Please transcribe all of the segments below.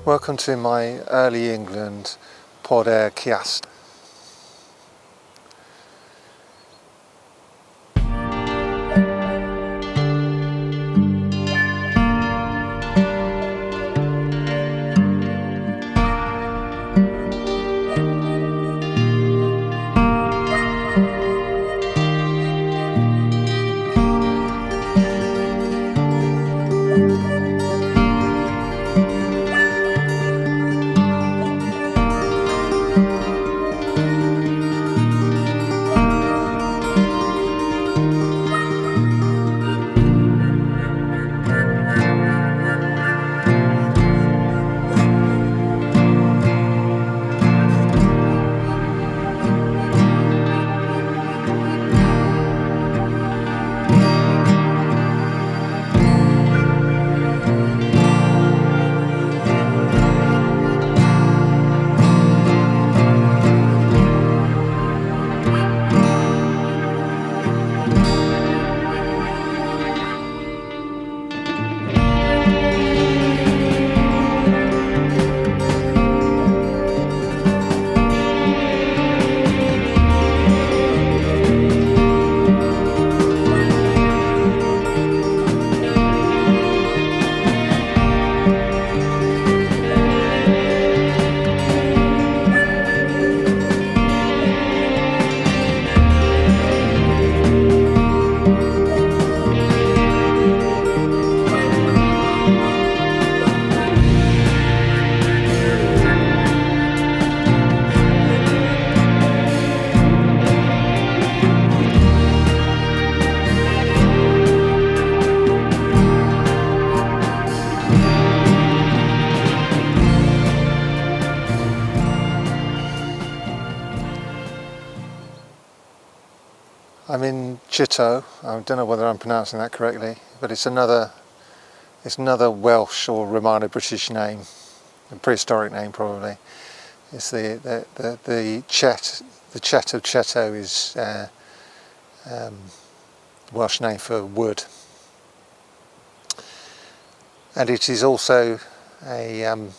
Welcome to my early England foray cast. I'm in Chitto. I don't know whether I'm pronouncing that correctly, but it's another Welsh or Romano-British name, a prehistoric name probably. It's the Chet of Chetto is Welsh name for wood, and it is also a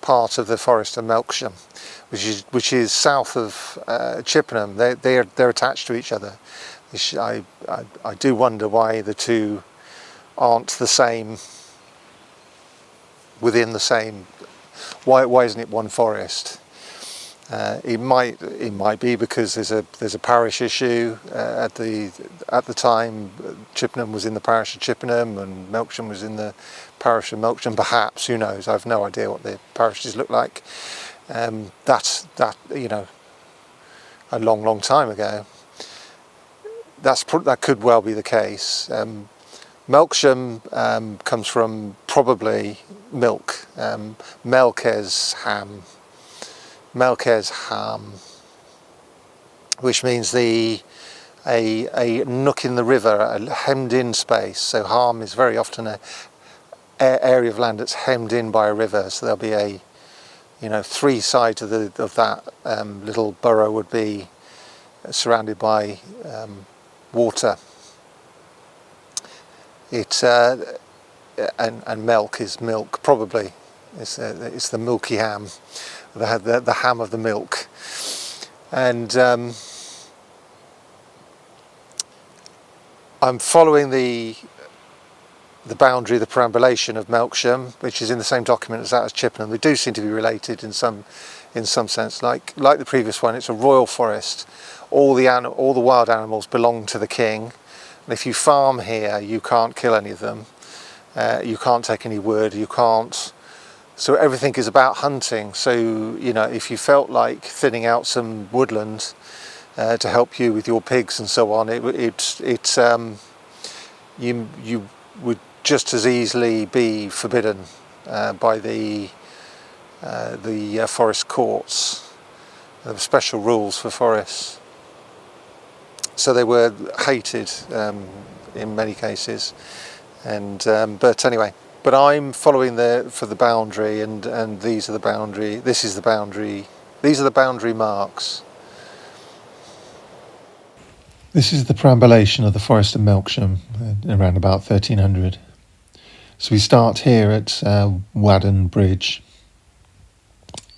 part of the forest of Melksham, which is south of Chippenham. They're attached to each other. I do wonder why the two aren't the same within the same. Why isn't it one forest? It might be because there's a parish issue at the time. Chippenham was in the parish of Chippenham and Melksham was in the parish of Melksham. Perhaps, who knows? I've no idea what the parishes look like. That's a long time ago. That could well be the case. Melksham comes from probably milk, Melk's ham, which means a nook in the river, a hemmed in space. So ham is very often a area of land that's hemmed in by a river. So there'll be three sides of that little borough would be surrounded by water. And milk is milk, probably. It's the milky ham, the ham of the milk. And I'm following the boundary, the perambulation of Melksham, which is in the same document as that as Chippenham. They do seem to be related in some sense. Like the previous one, it's a royal forest. All the wild animals belong to the king. And if you farm here, you can't kill any of them. You can't take any wood. You can't. So everything is about hunting. So if you felt like thinning out some woodland to help you with your pigs and so on, you would just as easily be forbidden by the forest courts. There were special rules for forests, so they were hated in many cases. And but anyway, I'm following for the boundary, and these are the boundary. This is the boundary. These are the boundary marks. This is the perambulation of the forest of Melksham around about 1300. So we start here at Wadden Bridge.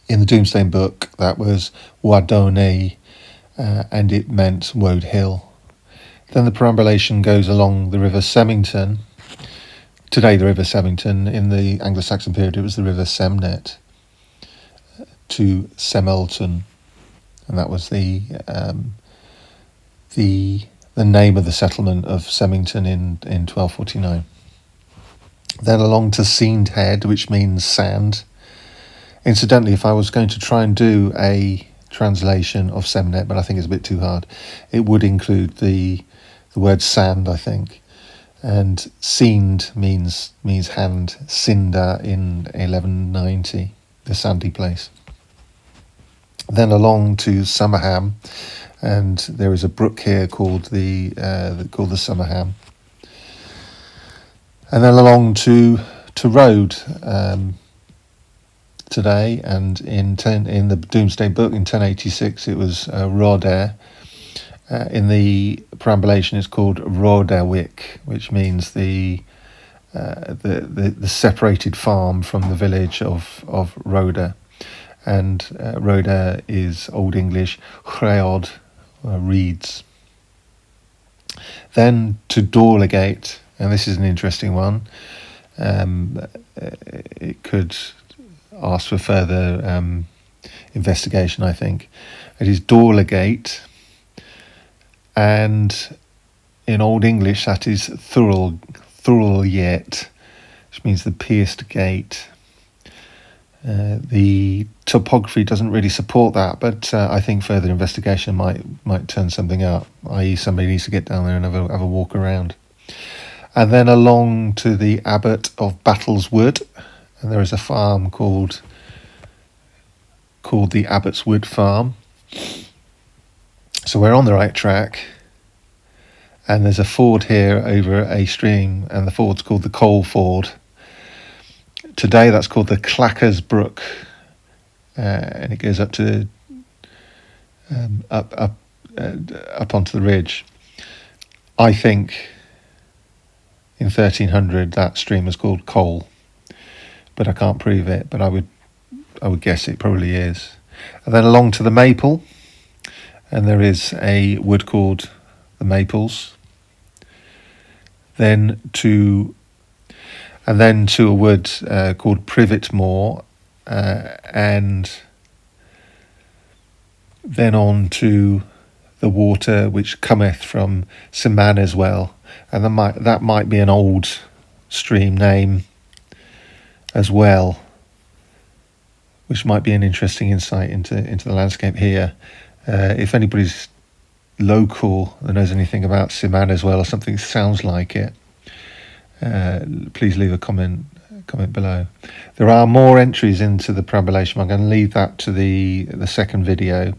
In the Domesday Book, that was Wadoni, and it meant Woad Hill. Then the perambulation goes along the River Semington. Today the River Semington. In the Anglo-Saxon period it was the River Semnet, to Semelton, and that was the name of the settlement of Semington in 1249. Then along to Seamed Head, which means sand. Incidentally, if I was going to try and do a translation of Semnet, but I think it's a bit too hard, it would include the word sand, I think. And Seamed means hand, cinder in 1190, the sandy place. Then along to Summerham, and there is a brook here called the Summerham. And then along to Rode today, and in the Domesday Book in 1086 it was Roder. In the perambulation it's called Roderwick, which means the separated farm from the village of Roder. And Roder is Old English Chreod, reeds. Then to Dorlegate, and this is an interesting one. It could ask for further investigation, I think. It is Dorlegate, and in Old English that is Thurleyet, which means the pierced gate. The topography doesn't really support that, but I think further investigation might turn something up, i.e. somebody needs to get down there and have a walk around. And then along to the Abbot of Battleswood, and there is a farm called the Abbot's Wood Farm. So we're on the right track, and there's a ford here over a stream, and the ford's called the Coal Ford. Today that's called the Clackers Brook, and it goes up to up onto the ridge. I think in 1300 that stream was called Coal, but I can't prove it, but I would guess it probably is. And then along to the Maple, and there is a wood called the Maples. Then to a wood called Privet Moor, and then on to the water which cometh from Siman as well, and that might be an old stream name as well, which might be an interesting insight into the landscape here. If anybody's local that knows anything about Siman as well, or something sounds like it, please leave a comment below. There are more entries into the perambulation. I'm going to leave that to the second video.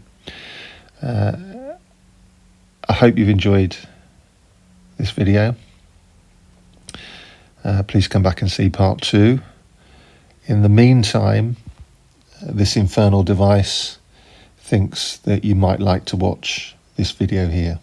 I hope you've enjoyed this video. Please come back and see part 2. In the meantime, this infernal device thinks that you might like to watch this video here.